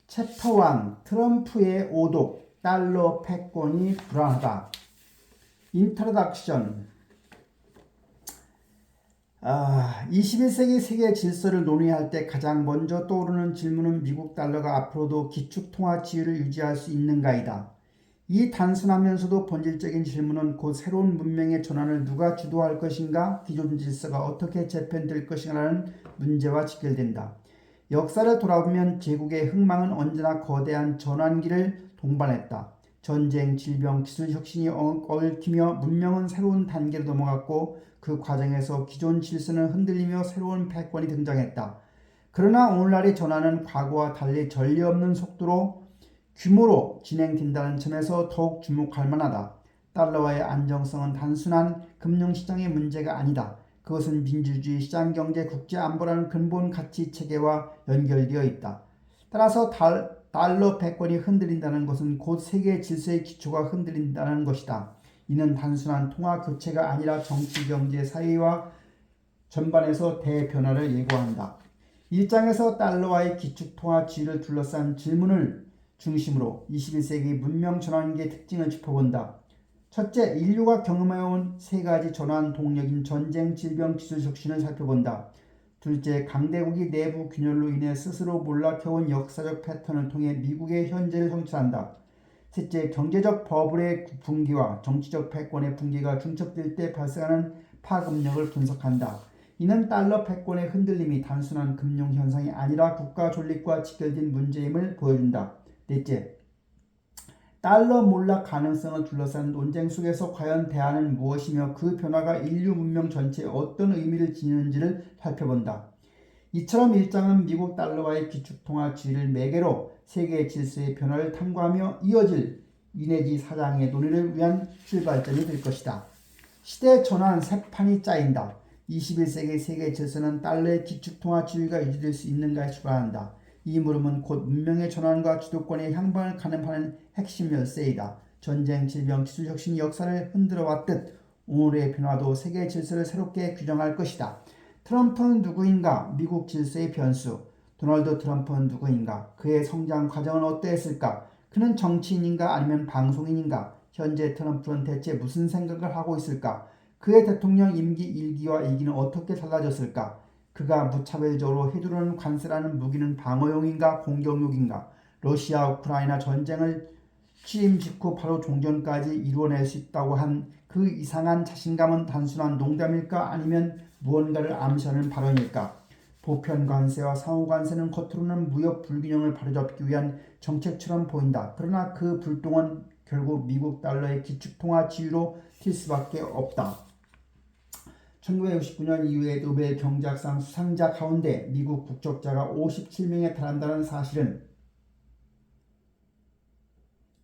챕터 1 트럼프의 오독 달러 패권이 불안하다. 인트로덕션 21세기 세계 질서를 논의할 때 가장 먼저 떠오르는 질문은 미국 달러가 앞으로도 기축통화 지위를 유지할 수 있는가이다. 이 단순하면서도 본질적인 질문은 곧 새로운 문명의 전환을 누가 주도할 것인가, 기존 질서가 어떻게 재편될 것인가라는 문제와 직결된다. 역사를 돌아보면 제국의 흥망은 언제나 거대한 전환기를 동반했다. 전쟁, 질병, 기술 혁신이 얽히며 문명은 새로운 단계로 넘어갔고 그 과정에서 기존 질서는 흔들리며 새로운 패권이 등장했다. 그러나 오늘날의 전환은 과거와 달리 전례 없는 속도로 규모로 진행된다는 점에서 더욱 주목할 만하다. 달러와의 안정성은 단순한 금융시장의 문제가 아니다. 그것은 민주주의, 시장경제, 국제안보라는 근본 가치체계와 연결되어 있다. 따라서 달러 패권이 흔들린다는 것은 곧 세계 질서의 기초가 흔들린다는 것이다. 이는 단순한 통화 교체가 아니라 정치, 경제, 사회와 전반에서 대변화를 예고한다. 1장에서 달러와의 기축통화 지위를 둘러싼 질문을 중심으로 21세기 문명 전환기의 특징을 짚어본다. 첫째, 인류가 경험해온 세 가지 전환 동력인 전쟁, 질병, 기술 혁신을 살펴본다. 둘째, 강대국이 내부 균열로 인해 스스로 몰락해온 역사적 패턴을 통해 미국의 현재를 성찰한다. 셋째, 경제적 버블의 붕괴와 정치적 패권의 붕괴가 중첩될 때 발생하는 파급력을 분석한다. 이는 달러 패권의 흔들림이 단순한 금융 현상이 아니라 국가 존립과 직결된 문제임을 보여준다. 넷째, 달러 몰락 가능성을 둘러싼 논쟁 속에서 과연 대안은 무엇이며 그 변화가 인류 문명 전체에 어떤 의미를 지니는지를 살펴본다. 이처럼 1장은 미국 달러와의 기축통화 지위를 매개로 세계 질서의 변화를 탐구하며 이어질 2내지 4장의 논의를 위한 출발점이 될 것이다. 시대 전환 새 판이 짜인다. 21세기 세계 질서는 달러의 기축통화 지위가 유지될 수 있는가에 주관한다. 이 물음은 곧 문명의 전환과 주도권의 향방을 가늠하는 핵심 열쇠이다. 전쟁, 질병, 기술 혁신이 역사를 흔들어 왔듯 오늘의 변화도 세계 질서를 새롭게 규정할 것이다. 트럼프는 누구인가? 미국 질서의 변수. 도널드 트럼프는 누구인가? 그의 성장 과정은 어떠했을까? 그는 정치인인가 아니면 방송인인가? 현재 트럼프는 대체 무슨 생각을 하고 있을까? 그의 대통령 임기 1기와 2기는 어떻게 달라졌을까? 그가 무차별적으로 휘두르는 관세라는 무기는 방어용인가 공격용인가? 러시아 우크라이나 전쟁을 취임 직후 바로 종전까지 이루어낼 수 있다고 한 그 이상한 자신감은 단순한 농담일까 아니면 무언가를 암시하는 발언일까? 보편 관세와 상호 관세는 겉으로는 무역 불균형을 바로잡기 위한 정책처럼 보인다. 그러나 그 불똥은 결국 미국 달러의 기축통화 지위로 튈 수밖에 없다. 1969년 이후에 노벨 경제학상 수상자 가운데 미국 국적자가 57명에 달한다는 사실은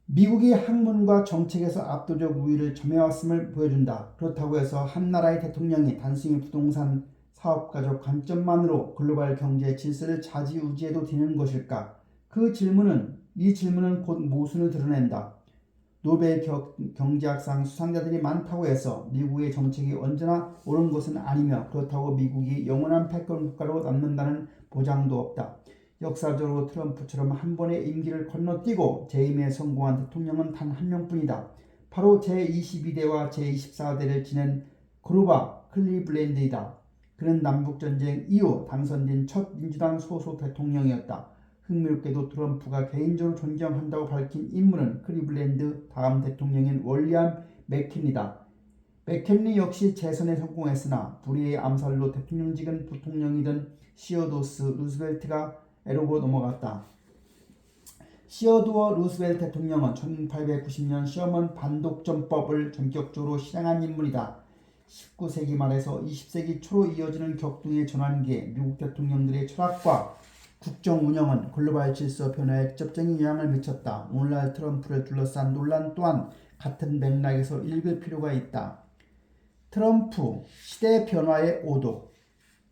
미국이 학문과 정책에서 압도적 우위를 점해왔음을 보여준다. 그렇다고 해서 한 나라의 대통령이 단순히 부동산 사업가적 관점만으로 글로벌 경제 질서를 좌지우지해도 되는 것일까? 이 질문은 곧 모순을 드러낸다. 노벨 경제학상 수상자들이 많다고 해서 미국의 정책이 언제나 옳은 것은 아니며 그렇다고 미국이 영원한 패권 국가로 남는다는 보장도 없다. 역사적으로 트럼프처럼 한 번의 임기를 건너뛰고 재임에 성공한 대통령은 단 한 명뿐이다. 바로 제22대와 제24대를 지낸 그루바 클리블랜드이다. 그는 남북전쟁 이후 당선된 첫 민주당 소속 대통령이었다. 흥미롭게도 트럼프가 개인적으로 존경한다고 밝힌 인물은 클리블랜드 다음 대통령인 월리엄 맥킨리다. 맥킨리 역시 재선에 성공했으나 불의의 암살로 대통령직은 부통령이던 시어도스 루스벨트가 에르고 넘어갔다. 시어도어 루스벨트 대통령은 1890년 셔먼 반독점법을 전격적으로 실행한 인물이다. 19세기 말에서 20세기 초로 이어지는 격동의 전환기에 미국 대통령들의 철학과 국정 운영은 글로벌 질서 변화에 직접적인 영향을 미쳤다. 오늘날 트럼프를 둘러싼 논란 또한 같은 맥락에서 읽을 필요가 있다. 트럼프, 시대 변화의 오도.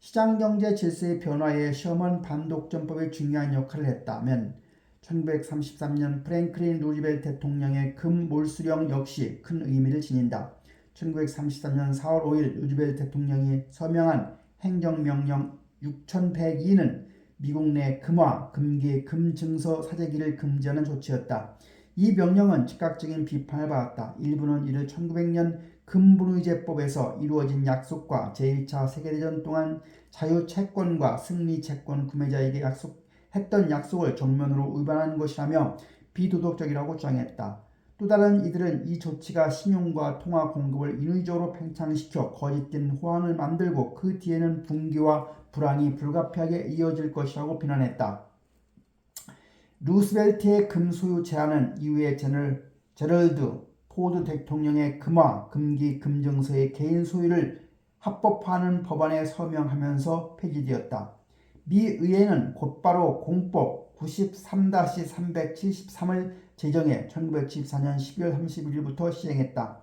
시장경제 질서의 변화에 셔먼 반독점법이 중요한 역할을 했다면 1933년 프랭클린 루즈벨트 대통령의 금 몰수령 역시 큰 의미를 지닌다. 1933년 4월 5일 루즈벨트 대통령이 서명한 행정명령 6102는 미국 내 금화, 금기, 금증서 사재기를 금지하는 조치였다. 이 명령은 즉각적인 비판을 받았다. 일부는 이를 1900년 금분의제법에서 이루어진 약속과 제1차 세계대전 동안 자유채권과 승리채권 구매자에게 했던 약속을 정면으로 위반한 것이라며 비도덕적이라고 주장했다. 또 다른 이들은 이 조치가 신용과 통화 공급을 인위적으로 팽창시켜 거짓된 호황을 만들고 그 뒤에는 붕괴와 불황이 불가피하게 이어질 것이라고 비난했다. 루스벨트의 금소유 제한은 이후에 제럴드 포드 대통령의 금화, 금기, 금증서의 개인 소유를 합법화하는 법안에 서명하면서 폐지되었다. 미 의회는 곧바로 공법 93-373을 제정해 1974년 12월 31일부터 시행했다.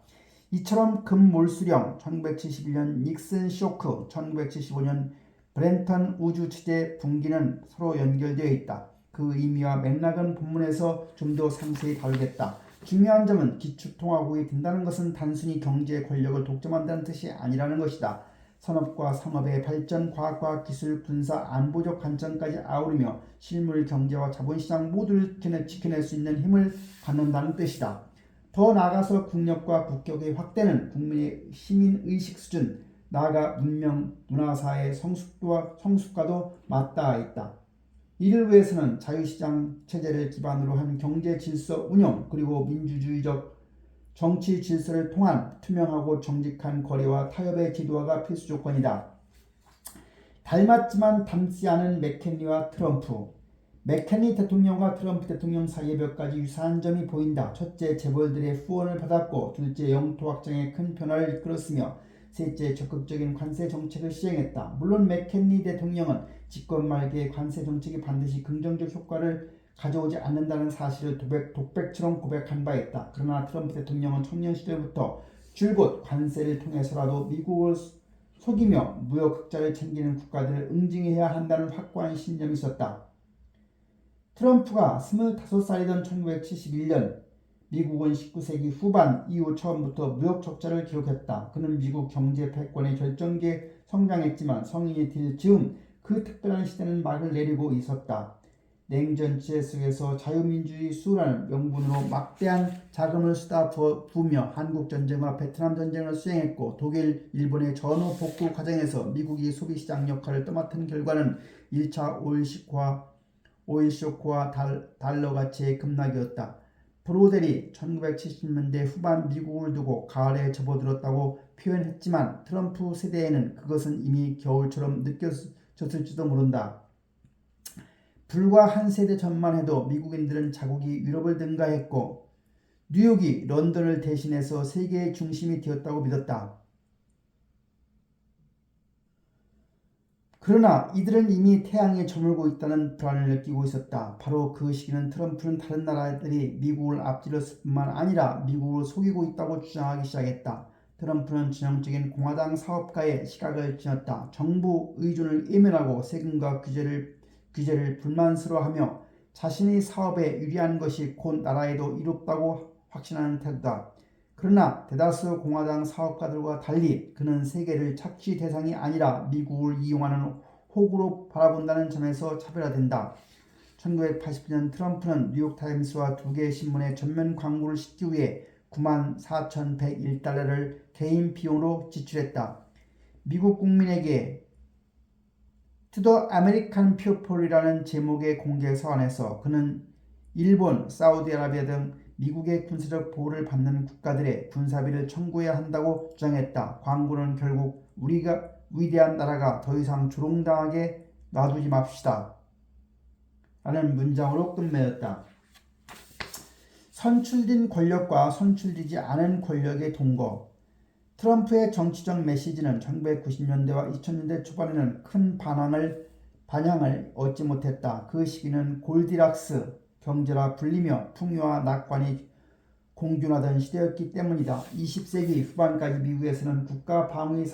이처럼 금몰수령, 1971년 닉슨 쇼크, 1975년 브렌턴 우주 취재 붕괴는 서로 연결되어 있다. 그 의미와 맥락은 본문에서 좀 더 상세히 다루겠다. 중요한 점은 기축통화국이 된다는 것은 단순히 경제 권력을 독점한다는 뜻이 아니라는 것이다. 산업과 상업의 발전, 과학과 기술, 군사, 안보적 관점까지 아우르며 실물 경제와 자본시장 모두를 지켜낼 수 있는 힘을 갖는다는 뜻이다. 더 나아가서 국력과 국격의 확대는 국민의 시민의식 수준, 나아가 문명, 문화사의 성숙과도 맞닿아 있다. 이를 위해서는 자유시장 체제를 기반으로 한 경제 질서 운영 그리고 민주주의적 정치 질서를 통한 투명하고 정직한 거래와 타협의 지도화가 필수 조건이다. 닮았지만 닮지 않은 맥켄리와 트럼프. 맥켄리 대통령과 트럼프 대통령 사이에 몇 가지 유사한 점이 보인다. 첫째, 재벌들의 후원을 받았고, 둘째, 영토 확장에 큰 변화를 이끌었으며, 셋째, 적극적인 관세 정책을 시행했다. 물론 맥켄리 대통령은 집권 말기에 관세 정책이 반드시 긍정적 효과를 가져오지 않는다는 사실을 독백처럼 고백한 바 있다. 그러나 트럼프 대통령은 청년 시절부터 줄곧 관세를 통해서라도 미국을 속이며 무역 흑자를 챙기는 국가들을 응징해야 한다는 확고한 신념이 있었다. 트럼프가 25살이던 1971년 미국은 19세기 후반 이후 처음부터 무역 적자를 기록했다. 그는 미국 경제 패권의 결정기에 성장했지만 성인이 될 즈음 그 특별한 시대는 막을 내리고 있었다. 냉전 지혜 속에서 자유민주주의 수호라는 명분으로 막대한 자금을 쏟아부으며 한국전쟁과 베트남전쟁을 수행했고 독일, 일본의 전후 복구 과정에서 미국이 소비시장 역할을 떠맡은 결과는 1차 오일 쇼크와 달러 가치의 급락이었다. 브로델이 1970년대 후반 미국을 두고 가을에 접어들었다고 표현했지만 트럼프 세대에는 그것은 이미 겨울처럼 느껴졌을지도 모른다. 불과 한 세대 전만 해도 미국인들은 자국이 유럽을 능가했고 뉴욕이 런던을 대신해서 세계의 중심이 되었다고 믿었다. 그러나 이들은 이미 태양에 저물고 있다는 불안을 느끼고 있었다. 바로 그 시기는 트럼프는 다른 나라들이 미국을 앞질렀을 뿐만 아니라 미국을 속이고 있다고 주장하기 시작했다. 트럼프는 전형적인 공화당 사업가의 시각을 지녔다. 정부 의존을 외면하고 세금과 규제를 불만스러워하며 자신의 사업에 유리한 것이 곧 나라에도 이롭다고 확신하는 태도다. 그러나 대다수 공화당 사업가들과 달리 그는 세계를 착취 대상이 아니라 미국을 이용하는 호구로 바라본다는 점에서 차별화된다. 1980년 트럼프는 뉴욕타임스와 두 개의 신문에 전면 광고를 싣기 위해 94,101달러를 개인 비용으로 지출했다. 미국 국민에게 To the American People이라는 제목의 공개 서한에서 그는 일본, 사우디아라비아 등 미국의 군사적 보호를 받는 국가들의 군사비를 청구해야 한다고 주장했다. 광고는 결국 우리가 위대한 나라가 더 이상 조롱당하게 놔두지 맙시다. 라는 문장으로 끝맺었다. 선출된 권력과 선출되지 않은 권력의 동거. 트럼프의 정치적 메시지는 1990년대와 2000년대 초반에는 큰 반향을 얻지 못했다. 그 시기는 골디락스 경제라 불리며 풍요와 낙관이 공존하던 시대였기 때문이다. 20세기 후반까지 미국에서는 국가 방위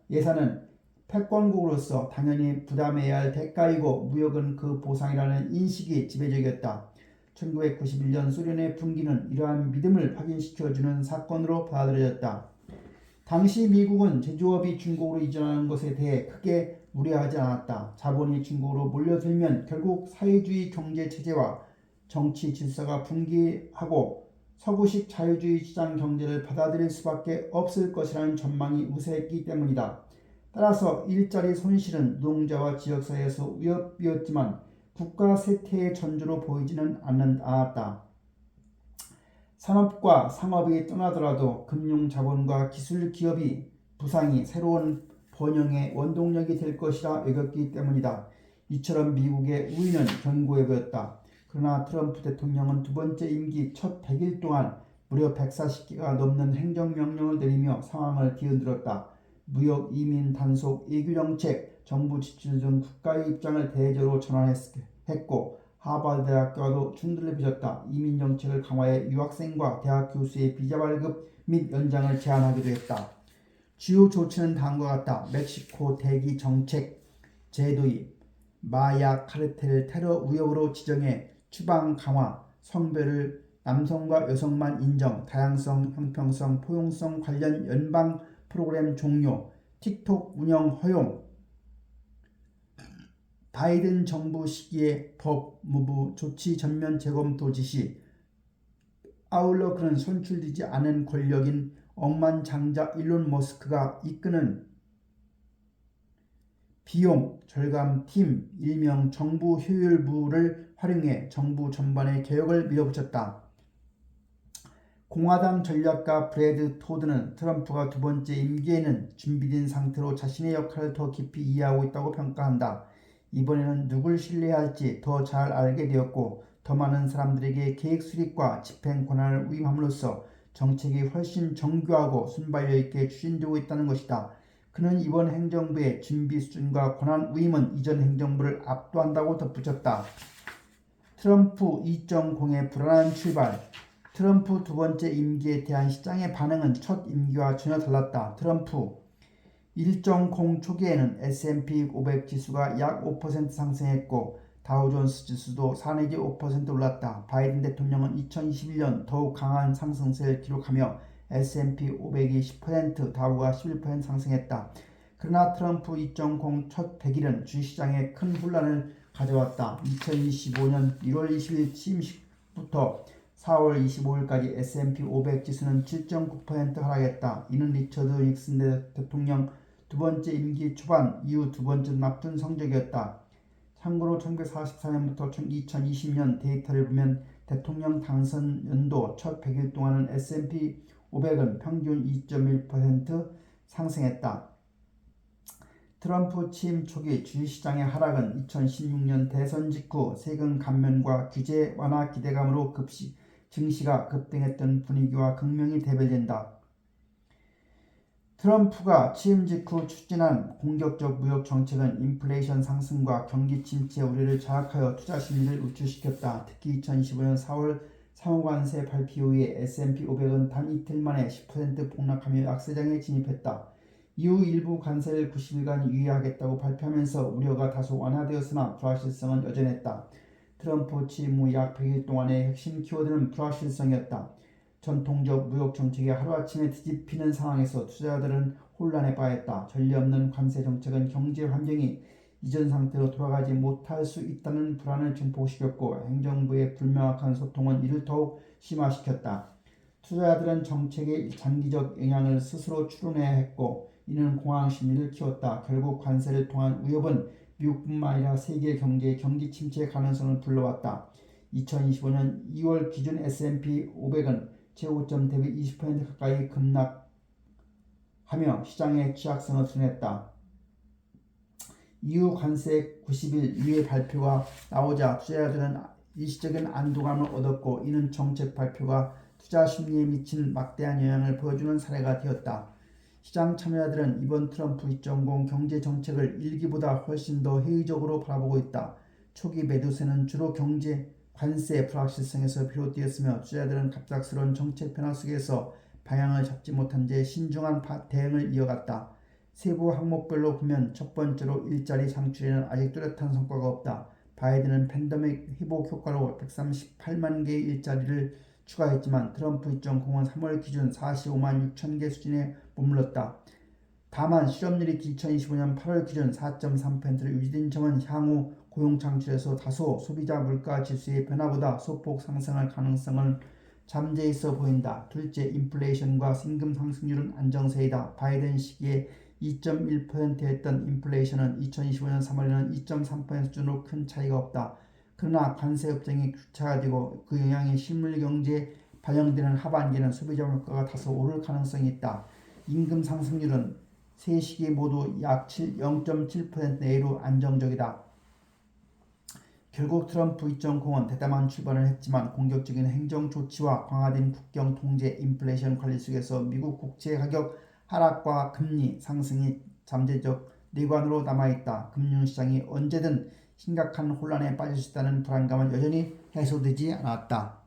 예산은 패권국으로서 당연히 부담해야 할 대가이고 무역은 그 보상이라는 인식이 지배적이었다. 1991년 소련의 붕괴는 이러한 믿음을 확인시켜주는 사건으로 받아들여졌다. 당시 미국은 제조업이 중국으로 이전하는 것에 대해 크게 우려하지 않았다. 자본이 중국으로 몰려들면 결국 사회주의 경제 체제와 정치 질서가 붕괴하고 서구식 자유주의 시장 경제를 받아들일 수밖에 없을 것이라는 전망이 우세했기 때문이다. 따라서 일자리 손실은 노동자와 지역사회에서 위협이었지만 국가 세태의 전조로 보이지는 않았다. 산업과 상업이 떠나더라도 금융자본과 기술기업이 부상이 새로운 번영의 원동력이 될 것이라 여겼기 때문이다. 이처럼 미국의 우위는 견고해 보였다. 그러나 트럼프 대통령은 두 번째 임기 첫 100일 동안 무려 140개가 넘는 행정명령을 내리며 상황을 뒤흔들었다. 무역, 이민, 단속, 외교 정책, 정부 지출 등 국가의 입장을 대대적으로 전환했고 하버드 대학교도 충돌을 빚었다. 이민 정책을 강화해 유학생과 대학 교수의 비자 발급 및 연장을 제한하기도 했다. 주요 조치는 다음과 같다. 멕시코 대기 정책 제도입, 마약 카르텔 테러 위협으로 지정해 추방 강화, 성별을 남성과 여성만 인정, 다양성, 형평성, 포용성 관련 연방 프로그램 종료, 틱톡 운영 허용, 바이든 정부 시기에 법무부 조치 전면 재검토 지시. 아울러 그는 선출되지 않은 권력인 억만장자 일론 머스크가 이끄는 비용 절감 팀 일명 정부 효율부를 활용해 정부 전반의 개혁을 밀어붙였다. 공화당 전략가 브래드 토드는 트럼프가 두 번째 임기에는 준비된 상태로 자신의 역할을 더 깊이 이해하고 있다고 평가한다. 이번에는 누굴 신뢰해야 할지 더 잘 알게 되었고 더 많은 사람들에게 계획 수립과 집행 권한을 위임함으로써 정책이 훨씬 정교하고 순발력 있게 추진되고 있다는 것이다. 그는 이번 행정부의 준비 수준과 권한 위임은 이전 행정부를 압도한다고 덧붙였다. 트럼프 2.0의 불안한 출발. 트럼프 두 번째 임기에 대한 시장의 반응은 첫 임기와 전혀 달랐다. 트럼프 1.0 초기에는 S&P 500 지수가 약 5% 상승했고 다우존스 지수도 4 내지 5% 올랐다. 바이든 대통령은 2021년 더욱 강한 상승세를 기록하며 S&P 500이 10%, 다우가 11% 상승했다. 그러나 트럼프 2.0 첫 100일은 주식시장에 큰 혼란을 가져왔다. 2025년 1월 20일 취임식부터 4월 25일까지 S&P 500 지수는 7.9% 하락했다. 이는 리처드 닉슨 대통령 두 번째 임기 초반 이후 두 번째 나쁜 성적이었다. 참고로 1944년부터 2020년 데이터를 보면 대통령 당선 연도 첫 100일 동안은 S&P 500은 평균 2.1% 상승했다. 트럼프 취임 초기 주식시장의 하락은 2016년 대선 직후 세금 감면과 규제 완화 기대감으로 증시가 급등했던 분위기와 극명히 대별된다. 트럼프가 취임 직후 추진한 공격적 무역 정책은 인플레이션 상승과 경기 침체 우려를 자극하여 투자 심리를 우쭐시켰다. 특히 2015년 4월 상호관세 발표 이후에 S&P 500은 단 이틀 만에 10% 폭락하며 약세장에 진입했다. 이후 일부 관세를 90일간 유예하겠다고 발표하면서 우려가 다소 완화되었으나 불확실성은 여전했다. 트럼프 취임 후 약 100일 동안의 핵심 키워드는 불확실성이었다. 전통적 무역 정책이 하루아침에 뒤집히는 상황에서 투자자들은 혼란에 빠졌다. 전례 없는 관세 정책은 경제 환경이 이전 상태로 돌아가지 못할 수 있다는 불안을 증폭시켰고 행정부의 불명확한 소통은 이를 더욱 심화시켰다. 투자자들은 정책의 장기적 영향을 스스로 추론해야 했고 이는 공황 심리를 키웠다. 결국 관세를 통한 위협은 미국뿐만 아니라 세계 경제의 경기 침체 가능성을 불러왔다. 2025년 2월 기준 S&P 500은 최고점 대비 20% 가까이 급락하며 시장의 취약성을 드러냈다. 이후 관세 90일 이후의 발표가 나오자 투자자들은 일시적인 안도감을 얻었고 이는 정책 발표가 투자 심리에 미친 막대한 영향을 보여주는 사례가 되었다. 시장 참여자들은 이번 트럼프 2.0 경제 정책을 일기보다 훨씬 더 회의적으로 바라보고 있다. 초기 매도세는 주로 경제 관세 불확실성에서 비롯되었으며 투자자들은 갑작스러운 정책 변화 속에서 방향을 잡지 못한 채 신중한 대응을 이어갔다. 세부 항목별로 보면 첫 번째로 일자리 창출에는 아직 뚜렷한 성과가 없다. 바이든은 팬데믹 회복 효과로 138만 개의 일자리를 추가했지만 트럼프 2.0은 3월 기준 45만 6천 개 수준에 머물렀다. 다만 실업률이 2025년 8월 기준 4.3%로 유지된 점은 향후 고용 창출에서 다소 소비자 물가 지수의 변화보다 소폭 상승할 가능성을 잠재 있어 보인다. 둘째, 인플레이션과 임금 상승률은 안정세이다. 바이든 시기에 2.1%였던 인플레이션은 2025년 3월에는 2.3% 수준으로 큰 차이가 없다. 그러나 관세 협정이 구체화되고 그 영향이 실물 경제에 반영되는 하반기에는 소비자 물가가 다소 오를 가능성이 있다. 임금 상승률은 세 시기 모두 약 0.7% 내외로 안정적이다. 결국 트럼프 2.0은 대담한 출발을 했지만 공격적인 행정 조치와 강화된 국경 통제, 인플레이션 관리 속에서 미국 국채 가격 하락과 금리 상승이 잠재적 내관으로 남아있다. 금융시장이 언제든 심각한 혼란에 빠질 수 있다는 불안감은 여전히 해소되지 않았다.